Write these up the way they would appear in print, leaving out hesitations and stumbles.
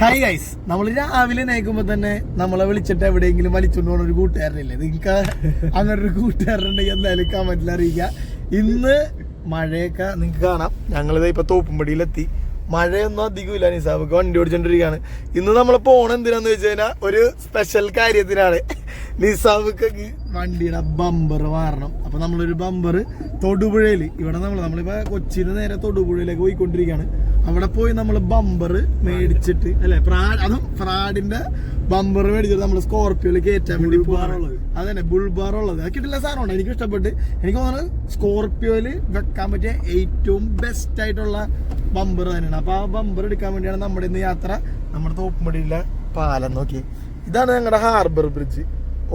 Hi guys, നമ്മൾ രാവിലെ നയിക്കുമ്പോ തന്നെ നമ്മളെ വിളിച്ചിട്ട് എവിടെയെങ്കിലും വലിച്ചുകൊണ്ട് പോകുന്ന ഒരു കൂട്ടുകാരനില്ലേ? നിങ്ങൾക്ക് അങ്ങനെ ഒരു കൂട്ടുകാരനുണ്ടെങ്കിൽ എന്തായാലും കമന്റിൽ അറിയിക്കുക. ഇന്ന് മഴയൊക്കെ നിങ്ങൾക്ക് കാണാം. ഞങ്ങളിത് ഇപ്പൊ തോപ്പുംപടിയിലെത്തി. മഴയൊന്നും അധികമില്ല. നിസാബൊക്കെ വണ്ടി ഓടിച്ചോണ്ടിരിക്കുകയാണ്. ഇന്ന് നമ്മൾ പോണ എന്തിനാന്ന് വെച്ച് കഴിഞ്ഞാൽ ഒരു സ്പെഷ്യൽ കാര്യത്തിനാണ്. നിസാബൊക്കെ വണ്ടിയുടെ ബമ്പർ മാറണം. അപ്പൊ നമ്മളൊരു ബമ്പർ തൊടുപുഴയിൽ ഇവിടെ നമ്മളിപ്പോ കൊച്ചിയിൽ നേരെ തൊടുപുഴയിലേക്ക് പോയിക്കൊണ്ടിരിക്കുകയാണ്. അവിടെ പോയി നമ്മൾ ബമ്പർ മേടിച്ചിട്ട് അല്ലെ അതും ഫ്രാഡിന്റെ ബമ്പർ മേടിച്ചിട്ട് നമ്മൾ സ്കോർപ്പിയോയിൽ കയറ്റാൻ വേണ്ടി പോകാറുള്ളത്. അതന്നെ ബുൾബാർ ഉള്ളത്. അത് കിട്ടില്ല സാധനമാണ്. എനിക്ക് ഇഷ്ടപ്പെട്ട്. എനിക്ക് തോന്നുന്നത് സ്കോർപ്പിയോയിൽ വെക്കാൻ പറ്റിയ ഏറ്റവും ബെസ്റ്റ് ആയിട്ടുള്ള ബമ്പർ തന്നെയാണ്. അപ്പൊ ആ ബമ്പർ എടുക്കാൻ വേണ്ടിയാണ് നമ്മുടെ ഇന്ന് യാത്ര. നമ്മുടെ തോപ്പുംപടിയിലെ പാലം നോക്കി. ഇതാണ് ഞങ്ങളുടെ harbour bridge,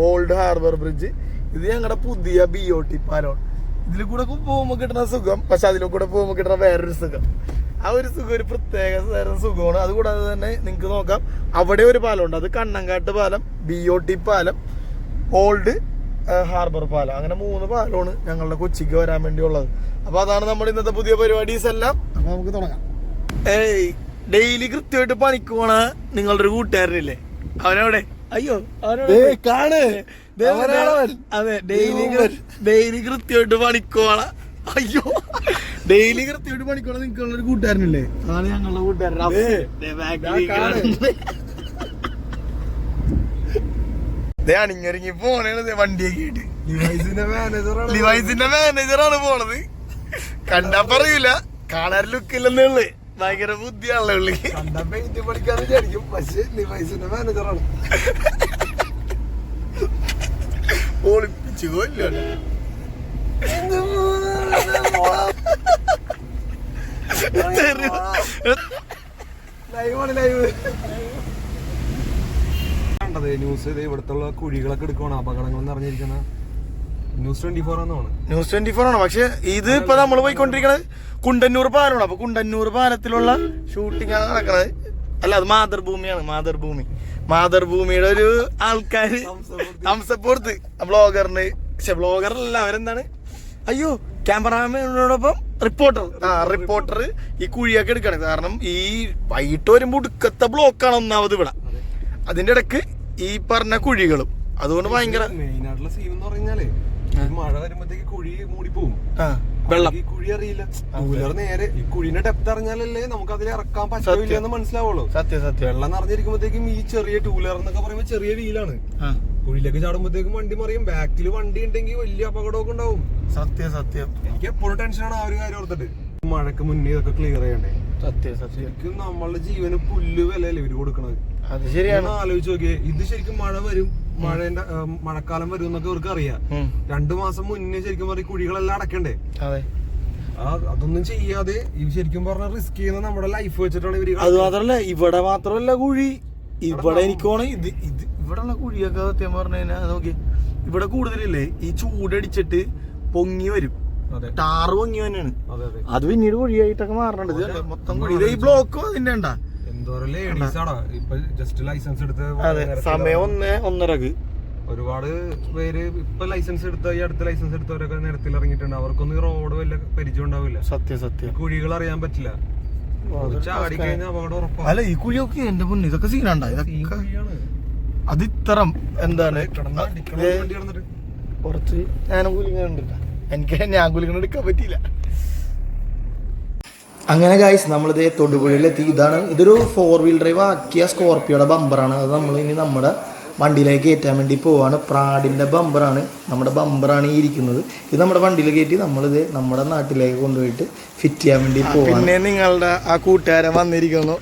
old harbour bridge. ഇത് ഞങ്ങളുടെ പുതിയ BOT പാലമാണ്. ഇതിൽ കൂടെ പോകുമ്പോൾ കിട്ടുന്ന സുഖം, പക്ഷെ അതിൽ കൂടെ പോകുമ്പോൾ കിട്ടുന്ന വേറൊരു സുഖം. ആ ഒരു സുഖം ഒരു പ്രത്യേക സുഖമാണ്. അതുകൂടാതെ തന്നെ നിങ്ങൾക്ക് നോക്കാം, അവിടെ ഒരു പാലമുണ്ട്. അത് കണ്ണങ്കാട്ട് പാലം, BOT പാലം, ഓൾഡ് ഹാർബർ പാലം. അങ്ങനെ 3 പാലമാണ് ഞങ്ങളുടെ കൊച്ചിക്ക് വരാൻ വേണ്ടിയുള്ളത്. അപ്പൊ അതാണ് നമ്മുടെ ഇന്നത്തെ പുതിയ പരിപാടീസ് എല്ലാം. അപ്പൊ നമുക്ക് തുടങ്ങാം. ഡെയിലി കൃത്യമായിട്ട് പണിക്ക് പോണ നിങ്ങളുടെ ഒരു കൂട്ടുകാരനില്ലേ? അവനവിടെ അയ്യോ കാണ്. അതെ, ഡെയിലി കൃത്യമായിട്ട് പണിക്ക് പോണ ഡെയിലി കൃത്യമായിട്ട് പണിക്കോളാം നിങ്ങൾക്കുള്ളൊരു കൂട്ടുകാരനില്ലേ? അതാണ് ഞങ്ങളുടെ കൂട്ടുകാരൻ. അണിഞ്ഞൊരുങ്ങി പോണേണ് വണ്ടിയൊക്കെ ആയിട്ട്. ലിവൈസിന്റെ മാനേജറാണ് പോണത്. കണ്ടാ പറയൂല, കാണാൻ ലുക്കില്ലെന്നേ ഉള്ളു. ഭയങ്കര ബുദ്ധിയാണല്ലോ ഉള്ളി. പഠിക്കാന്ന് വിചാരിക്കും, പക്ഷെ ലിവൈസിന്റെ മാനേജറാണ്. ഒളിപ്പിച്ചു കൊല്ലോ. ന്യൂസ് ഇവിടുത്തെ കുഴികളൊക്കെ എടുക്കണം, അപകടങ്ങൾ നിറഞ്ഞിരിക്കുന്ന ന്യൂസ് 24 ആണെന്നാണ്. ന്യൂസ് 24 ആണ്. പക്ഷെ ഇത് ഇപ്പൊ നമ്മൾ പോയിക്കൊണ്ടിരിക്കണത് കുണ്ടന്നൂർ പാലമാണ്. അപ്പൊ കുണ്ടന്നൂർ പാലത്തിലുള്ള ഷൂട്ടിംഗ് ആണ് നടക്കണത്. അല്ല, അത് മാതൃഭൂമിയാണ്. മാതൃഭൂമിയുടെ ഒരു ആൾക്കാര് ഹംസപ്പുറത്ത് ബ്ലോഗറിന്, പക്ഷെ ബ്ലോഗറല്ല, അവരെന്താണ്, അയ്യോ ക്യാമറാമാനോടൊപ്പം റിപ്പോർട്ടർ ഈ കുഴിയൊക്കെ എടുക്കണം. കാരണം ഈ വൈകിട്ട് വരുമ്പോ ഉടുക്കത്തെ ബ്ലോക്കാണ് ഒന്നാമത് ഇവിടെ. അതിന്റെ ഇടക്ക് ഈ പറഞ്ഞ കുഴികളും. അതുകൊണ്ട് ഭയങ്കര മെയിൻ ആയിട്ടുള്ള സീൻ എന്ന് പറഞ്ഞാലേ, മഴ വരുമ്പോഴത്തേക്ക് കുഴി മൂടിപ്പോവും. വെള്ളം ഈ കുഴി അറിയില്ല. ടൂലർ നേരെ ഈ കുഴിന്റെ ഡെപ്ത് അറിഞ്ഞാലല്ലേ നമുക്ക് അതിൽ ഇറക്കാൻ പറ്റില്ല എന്ന് മനസ്സിലാവുള്ളൂ. സത്യം. വെള്ളം നിറഞ്ഞിരിക്കുമ്പോഴത്തേക്കും ഈ ചെറിയ ടൂലർ എന്നൊക്കെ പറയുമ്പോ ചെറിയ വീലാണ്. കുഴിയിലേക്ക് ചാടുമ്പോഴത്തേക്കും വണ്ടി മറിയും. ബാക്കിൽ വണ്ടി ഉണ്ടെങ്കിൽ വലിയ അപകടമൊക്കെ ഉണ്ടാവും. സത്യം. എനിക്ക് എപ്പോഴും ടെൻഷനാണ് ആ ഒരു കാര്യം ഓർത്തിട്ട്. മഴക്ക് മുന്നേ ഇതൊക്കെ ക്ലിയർ ചെയ്യണ്ടേ. സത്യം. ശരിക്കും നമ്മളുടെ ജീവന് പുല്ല് വിലയല്ലേ ഇവര് കൊടുക്കണത്. അത് ശരിയാണ്. ആലോചിച്ച് നോക്കിയേ, ഇത് ശരിക്കും മഴ വരും, മഴക്കാലം വരും എന്നൊക്കെ ഇവർക്ക് അറിയാം. 2 മാസം മുന്നേ ശരിക്കും പറഞ്ഞ കുഴികളെല്ലാം അടക്കണ്ടേ. അതൊന്നും ചെയ്യാതെ ശരിക്കും പറഞ്ഞ റിസ്ക് ചെയ്യുന്ന നമ്മുടെ ലൈഫ് വെച്ചിട്ടാണ് ഇവര്. അത് മാത്രല്ല കുഴി ഇവിടെ എനിക്ക് തോന്നുന്നു ഇവിടെ ഉള്ള കുഴിയൊക്കെ സത്യം പറഞ്ഞു കഴിഞ്ഞാൽ നോക്കി, ഇവിടെ കൂടുതലില്ലേ ഈ ചൂടടിച്ചിട്ട് പൊങ്ങി വരും. ടാറ് പൊങ്ങി തന്നെയാണ്. അത് പിന്നീട് കുഴിയായിട്ടൊക്കെ മാറണത് മൊത്തം കുഴി. ഈ ബ്ലോക്ക് അതിന്റെ ഉണ്ടാ ലൈസൻസ് എടുത്ത് സമയം 1:30 ഒരുപാട് പേര് ഇപ്പൊ ലൈസൻസ് എടുത്ത ഈ അടുത്ത ലൈസൻസ് എടുത്തവരൊക്കെ നിരത്തിൽ ഇറങ്ങിയിട്ടുണ്ട്. അവർക്കൊന്നും ഈ റോഡ് വല്ല പരിചയം ഉണ്ടാവില്ല. സത്യം. കുഴികൾ അറിയാൻ പറ്റില്ല. ചാടി കഴിഞ്ഞാൽ അപകടം ഉറപ്പാണ്. അല്ല, ഈ കുഴിയൊക്കെ എന്റെ മുന്നിൽ ഇതൊക്കെ സീനാണ്ടാ. ഇതൊക്കെ അത് ഇത്തരം എന്താണ് കുറച്ച് ഞാൻ കുലിങ്ങുന്നുണ്ട്. ഞാൻ കുലിങ്ങ എടുക്കാൻ പറ്റിയില്ല. അങ്ങനെ ഗൈസ്, നമ്മളിത് തൊടുപുഴയിലെത്തി. ഇതൊരു 4 വീൽ ഡ്രൈവ് ആക്കിയ സ്കോർപ്പിയോയുടെ ബമ്പറാണ്. അത് നമ്മൾ ഇനി നമ്മുടെ വണ്ടിയിലേക്ക് കയറ്റാൻ വേണ്ടി പോവാണ്. പ്രാഡിൻ്റെ ബമ്പറാണ്. നമ്മുടെ ബമ്പറാണ് ഈ ഇരിക്കുന്നത്. ഇത് നമ്മുടെ വണ്ടിയിൽ കയറ്റി നമ്മളിത് നമ്മുടെ നാട്ടിലേക്ക് കൊണ്ടുപോയിട്ട് ഫിറ്റ് ചെയ്യാൻ വേണ്ടി പോവാണ്. പിന്നെ നിങ്ങളുടെ ആ കൂട്ടുകാരൻ വന്നിരിക്കുന്നു.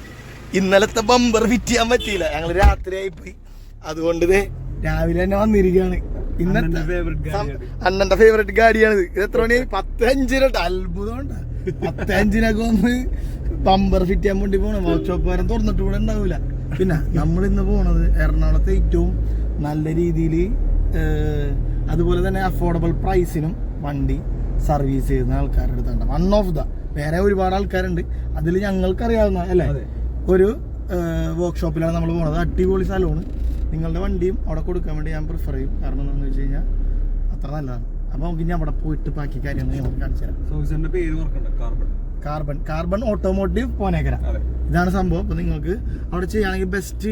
ഇന്നലത്തെ ബമ്പർ ഫിറ്റ് ചെയ്യാൻ പറ്റിയില്ല, ഞങ്ങൾ രാത്രിയായി പോയി. അതുകൊണ്ട് ഇത് രാവിലെ തന്നെ വന്നിരിക്കുകയാണ്. ഇന്നത്തെ അണ്ണന്റെ ഫേവറേറ്റ് ഗാഡിയാണിത്. ഇത് എത്ര മണി? 10:05. അത്ഭുതമുണ്ട്. 10:05 വന്ന് ബമ്പർ ഫിറ്റ് ചെയ്യാൻ വേണ്ടി പോകണം. വർക്ക്ഷോപ്പ് വരെ തുറന്നിട്ട് ഇവിടെ ഉണ്ടാവില്ല. പിന്നെ നമ്മളിന്ന് പോണത് എറണാകുളത്തെ ഏറ്റവും നല്ല രീതിയിൽ അതുപോലെ തന്നെ അഫോർഡബിൾ പ്രൈസിനും വണ്ടി സർവീസ് ചെയ്യുന്ന ആൾക്കാരുടെ അടുത്താണ്. വൺ ഓഫ് വേറെ ഒരുപാട് ആൾക്കാരുണ്ട്. അതിൽ ഞങ്ങൾക്കറിയാവുന്ന അല്ലേ ഒരു വർക്ക്ഷോപ്പിലാണ് നമ്മൾ പോകുന്നത്. അടിപൊളി സ്ഥലമാണ്. നിങ്ങളുടെ വണ്ടിയും അവിടെ കൊടുക്കാൻ വേണ്ടി ഞാൻ പ്രിഫർ ചെയ്യും. കാരണം എന്താണെന്ന് വെച്ച് കഴിഞ്ഞാൽ അത്ര നല്ലതാണ്. അപ്പൊ നമുക്ക് ഇനി അവിടെ പോയിട്ട് ബാക്കി കാര്യങ്ങൾ ഞാൻ കാണിച്ചു തരാം. കാർബൺ ഓട്ടോമോട്ടീവ് പോനേക്കര, ഇതാണ് സംഭവം. അപ്പൊ നിങ്ങൾക്ക് അവിടെ ചെയ്യുകയാണെങ്കിൽ ബെസ്റ്റ്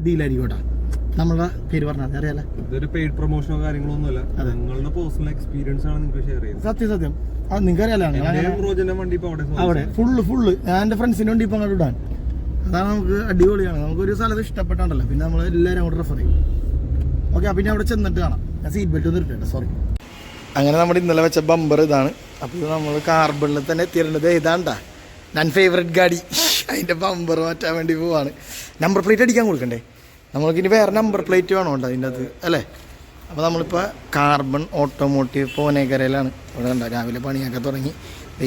ഡീലായിരിക്കും കേട്ടോ. നമ്മളുടെ പേര് പറഞ്ഞാൽ അറിയാലോ, ഇതൊരു പെയ്ഡ് പ്രൊമോഷനോ കാര്യങ്ങളോ ഒന്നുമല്ല, നിങ്ങളുടെ പേഴ്സണൽ എക്സ്പീരിയൻസ് ആണ് നിങ്ങൾക്ക് ഷെയർ ചെയ്യുന്നത്. സത്യം അത് നിങ്ങൾക്ക് അറിയാലോ. അവിടെ ഫുള്ള് ഞാൻ എൻ്റെ ഫ്രണ്ട്സിന് വേണ്ടി ഇപ്പൊ അങ്ങോട്ട് ഇടാൻ, അതാണ് നമുക്ക് അടിപൊളിയാണ്. നമുക്കൊരു സ്ഥലത്ത് ഇഷ്ടപ്പെട്ടാണ്ടല്ലോ, പിന്നെ നമ്മൾ എല്ലാവരും അങ്ങോട്ട് റെഫർ ചെയ്യും. ഓക്കെ, പിന്നെ അവിടെ ചെന്നിട്ട് കാണാം. ഞാൻ സീറ്റ് ബെൽറ്റ് ഒന്നും ഇട്ടിട്ടുണ്ട്, സോറി. അങ്ങനെ നമ്മുടെ ഇന്നലെ വെച്ച ബമ്പർ ഇതാണ്. അപ്പോൾ ഇത് നമ്മൾ കാർബണിൽ തന്നെ എത്തിയിട്ടുണ്ട്. ഇതാണ്ടാ ഞാൻ ഫേവറേറ്റ് ഗാഡി, അതിൻ്റെ ബമ്പർ മാറ്റാൻ വേണ്ടി പോവാണ്. നമ്പർ പ്ലേറ്റ് അടിക്കാൻ കൊടുക്കണ്ടേ നമ്മൾക്ക്? ഇനി വേറെ നമ്പർ പ്ലേറ്റ് വേണോ ഉണ്ട് അതിൻ്റെ അത് അല്ലേ? അപ്പോൾ നമ്മളിപ്പോൾ കാർബൺ ഓട്ടോമോട്ടീവ് പോനേക്കരയിലാണ്. ഇവിടെ കണ്ട രാവിലെ പണിയൊക്കെ തുടങ്ങി.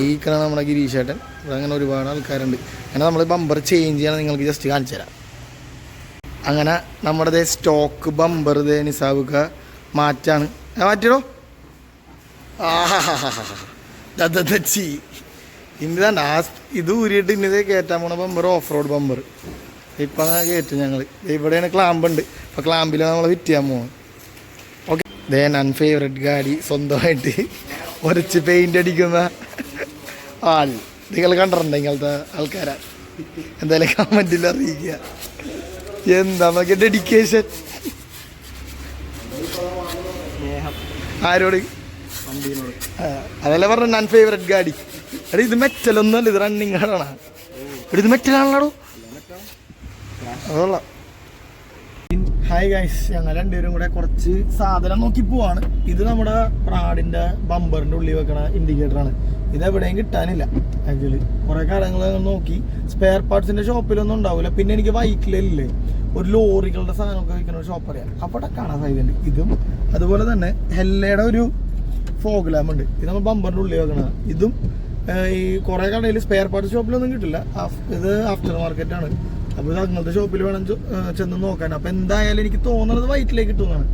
ഈക്കാണ് നമ്മുടെ ഗിരീഷേട്ടൻ. ഇവിടെ അങ്ങനെ ഒരുപാട് ആൾക്കാരുണ്ട്. അങ്ങനെ നമ്മൾ ബമ്പർ ചേഞ്ച് ചെയ്യണം, നിങ്ങൾക്ക് ജസ്റ്റ് കാണിച്ചു തരാം. അങ്ങനെ നമ്മുടെ സ്റ്റോക്ക് ബമ്പർ നിസാബുക്ക മാറ്റാണ്. മാറ്റിയോ? ഇനിതാണ്ട് ഇത് ഊരിയിട്ട് ഇന്നത് കയറ്റാൻ പോണ ബമ്പർ ഓഫ് റോഡ് ബമ്പർ. ഇപ്പം അങ്ങനെ കയറ്റും ഞങ്ങൾ. ഇവിടെയാണ് ക്ലാമ്പുണ്ട്, അപ്പോൾ ക്ലാമ്പിൽ നമ്മൾ ഫിറ്റ് ചെയ്യാൻ പോകും. ഓക്കെ, ഇതേ ഞാൻ ഫേവറേറ്റ് ഗാഡി സ്വന്തമായിട്ട് ഉരച്ച് പെയിൻ്റ് അടിക്കുന്ന ആൾ നിങ്ങൾ കണ്ടിട്ടുണ്ടോ? ഇങ്ങനത്തെ ആൾക്കാരാ എന്തായാലും കമൻറ്റിൽ അറിയിക്കുക. എന്താ നമുക്ക് ഡെഡിക്കേഷൻ. ആരോട്? അതല്ലേ പറഞ്ഞ ഞാൻ ഫേവറേറ്റ് ഗാഡി. എടാ ഇത് മെറ്റലൊന്നുമല്ല, ഇത് റണ്ണിങ് കാറാണ്. ഇത് മെറ്റലാണല്ലോ. അതുള്ള ഹായ് ഗൈസ്, ഞങ്ങൾ രണ്ടുപേരും കൂടെ കുറച്ച് സാധനം നോക്കി പോവാണ്. ഇത് നമ്മുടെ പ്രാഡിൻ്റെ ബമ്പറിൻ്റെ ഉള്ളിൽ വെക്കണ ഇൻഡിക്കേറ്ററാണ്. ഇതെവിടെയും കിട്ടാനില്ല ആക്ച്വലി. കുറേ കാര്യങ്ങൾ നോക്കി, സ്പെയർ പാർട്സിൻ്റെ ഷോപ്പിലൊന്നും ഉണ്ടാവില്ല. പിന്നെ എനിക്ക് വൈക്കിലല്ലേ ഒരു ലോറികളുടെ സാധനമൊക്കെ വിൽക്കുന്ന ഒരു ഷോപ്പ് അറിയാം, അവിടെ കാണാൻ സാധ്യതയുണ്ട്. ഇതും അതുപോലെ തന്നെ ഹെല്ലയുടെ ഒരു ഫോഗ് ലാമ്പ് ഉണ്ട്. ഇത് നമ്മൾ ബമ്പറിൻ്റെ ഉള്ളിൽ വെക്കണതാണ്. ഇതും ഈ കുറേ കടയിൽ സ്പെയർ പാർട്സ് ഷോപ്പിലൊന്നും കിട്ടില്ല. ഇത് ആഫ്റ്റർ മാർക്കറ്റാണ്. അപ്പോൾ ഇത് അങ്ങനത്തെ ഷോപ്പിൽ വേണം ചെന്ന് നോക്കാൻ. അപ്പോൾ എന്തായാലും എനിക്ക് തോന്നുന്നത് വൈറ്റിലേക്ക് കിട്ടുന്നതാണ്.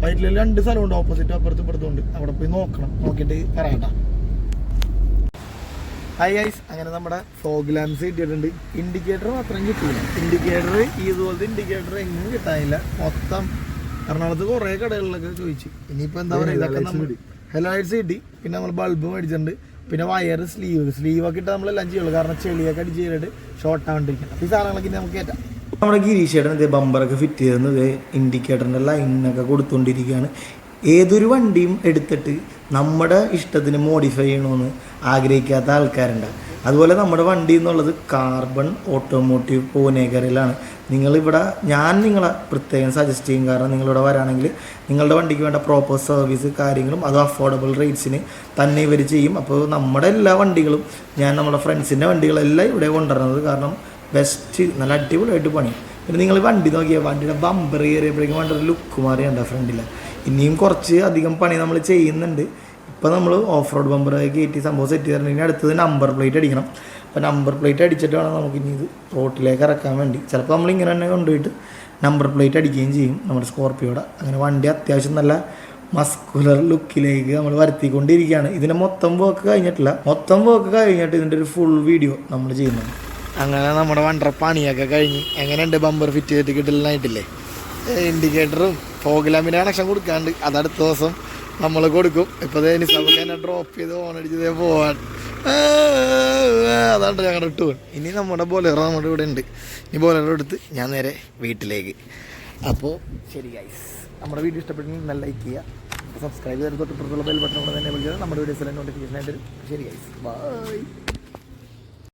വൈറ്റിൽ 2 സ്ഥലമുണ്ട്, ഓപ്പോസിറ്റ് അപ്പുറത്തും ഇപ്പുറത്തുണ്ട്. അവിടെ പോയി നോക്കണം, നോക്കിയിട്ട് പറയട്ടാ. ഹായ് ഗൈസ്, അങ്ങനെ നമ്മുടെ ഫോഗ് ലാംപ്സ് കിട്ടിയിട്ടുണ്ട്. ഇൻഡിക്കേറ്റർ മാത്രം കിട്ടില്ല. ഇൻഡിക്കേറ്റർ ഇതുപോലത്തെ ഇൻഡിക്കേറ്റർ എങ്ങും കിട്ടാനില്ല. മൊത്തം എറണാകുളത്ത് കുറേ കടകളിലൊക്കെ ചോദിച്ചു. ഇനിയിപ്പോൾ എന്താ പറയുക, ഇതൊക്കെ നമ്മൾ ഹെഡ്ലൈറ്റ്സ് കിട്ടി. പിന്നെ നമ്മൾ ബൾബ് മേടിച്ചിട്ടുണ്ട്. പിന്നെ വയർ, സ്ലീവൊക്കെ ഇട്ട് നമ്മളെല്ലാം ചെയ്യുള്ളൂ, കാരണം ചെളിയൊക്കെ അടിച്ച് ചെയ്തിട്ട് ഷോർട്ട് ആവാണ്ടിരിക്കണം. അപ്പോൾ ഈ സാധനങ്ങളൊക്കെ നമുക്ക് കയറ്റാം. നമ്മുടെ ഗിരീഷേട്ടൻ ഇതേ ബമ്പറൊക്കെ ഫിറ്റ് ചെയ്തെന്ന് ഇൻഡിക്കേറ്ററിൻ്റെ ലൈനൊക്കെ കൊടുത്തുകൊണ്ടിരിക്കുകയാണ്. ഏതൊരു വണ്ടിയും എടുത്തിട്ട് നമ്മുടെ ഇഷ്ടത്തിന് മോഡിഫൈ ചെയ്യണമെന്ന് ആഗ്രഹിക്കാത്ത ആൾക്കാരുണ്ട്. അതുപോലെ നമ്മുടെ വണ്ടി എന്നുള്ളത് കാർബൺ ഓട്ടോമോട്ടീവ് പൂനേക്കരയിലാണ്. ഞാൻ നിങ്ങളെ പ്രത്യേകം സജസ്റ്റ് ചെയ്യും. കാരണം നിങ്ങളിവിടെ വരാണെങ്കിൽ നിങ്ങളുടെ വണ്ടിക്ക് വേണ്ട പ്രോപ്പർ സർവീസ് കാര്യങ്ങളും അത് അഫോർഡബിൾ റേറ്റ്സിന് തന്നെ ഇവർ ചെയ്യും. അപ്പോൾ നമ്മുടെ എല്ലാ വണ്ടികളും, ഞാൻ നമ്മുടെ ഫ്രണ്ട്സിൻ്റെ വണ്ടികളെല്ലാം ഇവിടെ കൊണ്ടുവരുന്നത്. കാരണം ബെസ്റ്റ്, നല്ല അടിപൊളിയായിട്ട് പണി. പിന്നെ നിങ്ങൾ വണ്ടി നോക്കിയാൽ വണ്ടിയുടെ ബമ്പർ കയറിയപ്പോഴേക്കും വണ്ടിയുടെ ലുക്ക് മാറിയുണ്ട് ഫ്രണ്ടിൽ. ഇനിയും കുറച്ച് അധികം പണി നമ്മൾ ചെയ്യുന്നുണ്ട്. ഇപ്പോൾ നമ്മൾ ഓഫ് റോഡ് ബമ്പർ കയറ്റി സംഭവം സെറ്റ് ചെയ്തിട്ടുണ്ടെങ്കിൽ അടുത്തത് നമ്പർ പ്ലേറ്റ് അടിക്കണം. അപ്പോൾ നമ്പർ പ്ലേറ്റ് അടിച്ചിട്ട് വേണം നമുക്കിനി ഇത് റോട്ടിലേക്ക് ഇറക്കാൻ വേണ്ടി. ചിലപ്പോൾ നമ്മളിങ്ങനെ തന്നെ കൊണ്ടുപോയിട്ട് നമ്പർ പ്ലേറ്റ് അടിക്കുകയും ചെയ്യും നമ്മുടെ സ്കോർപ്പിയോടെ. അങ്ങനെ വണ്ടി അത്യാവശ്യം നല്ല മസ്കുലർ ലുക്കിലേക്ക് നമ്മൾ വരുത്തിക്കൊണ്ടിരിക്കുകയാണ്. ഇതിൻ്റെ മൊത്തം വർക്ക് കഴിഞ്ഞിട്ടില്ല. മൊത്തം വർക്ക് കഴിഞ്ഞിട്ട് ഇതിൻ്റെ ഒരു ഫുൾ വീഡിയോ നമ്മൾ ചെയ്യുന്നുണ്ട്. അങ്ങനെ നമ്മുടെ വണ്ടർ പണിയൊക്കെ കഴിഞ്ഞ് എങ്ങനെയുണ്ട് ബമ്പർ ഫിറ്റ് ചെയ്തിട്ട് കിട്ടലിനായിട്ടില്ലേ? ഇൻഡിക്കേറ്ററും ഫോഗ് ലാമ്പിൻ്റെ കണക്ഷൻ കൊടുക്കാണ്ട് അതടുത്ത ദിവസം നമ്മൾ കൊടുക്കും. ഇപ്പോൾ നിസാബൊക്കെ എന്നെ ഡ്രോപ്പ് ചെയ്ത് ഓണടിച്ചതേ പോവാൻ. അതാണ് ഞങ്ങളുടെ ഇട്ട് പോകാൻ. ഇനി നമ്മുടെ ബോലറോ നമ്മുടെ ഇവിടെ ഉണ്ട്. ഇനി ബോലറോ എടുത്ത് ഞാൻ നേരെ വീട്ടിലേക്ക്. അപ്പോൾ ശരി ഗൈസ്, നമ്മുടെ വീഡിയോ ഇഷ്ടപ്പെട്ടെങ്കിൽ നല്ല ലൈക്ക് ചെയ്യുക, സബ്സ്ക്രൈബ് ചെയ്ത് തൊട്ട് പുറത്തുള്ള ബെൽ ബട്ടൺ കൂടെ തന്നെ വിളിച്ചത് നമ്മുടെ വീഡിയോസിലെ നോട്ടിഫിക്കേഷൻ ആയിട്ട് വരും. ശരി ഗൈസ്, ബൈ.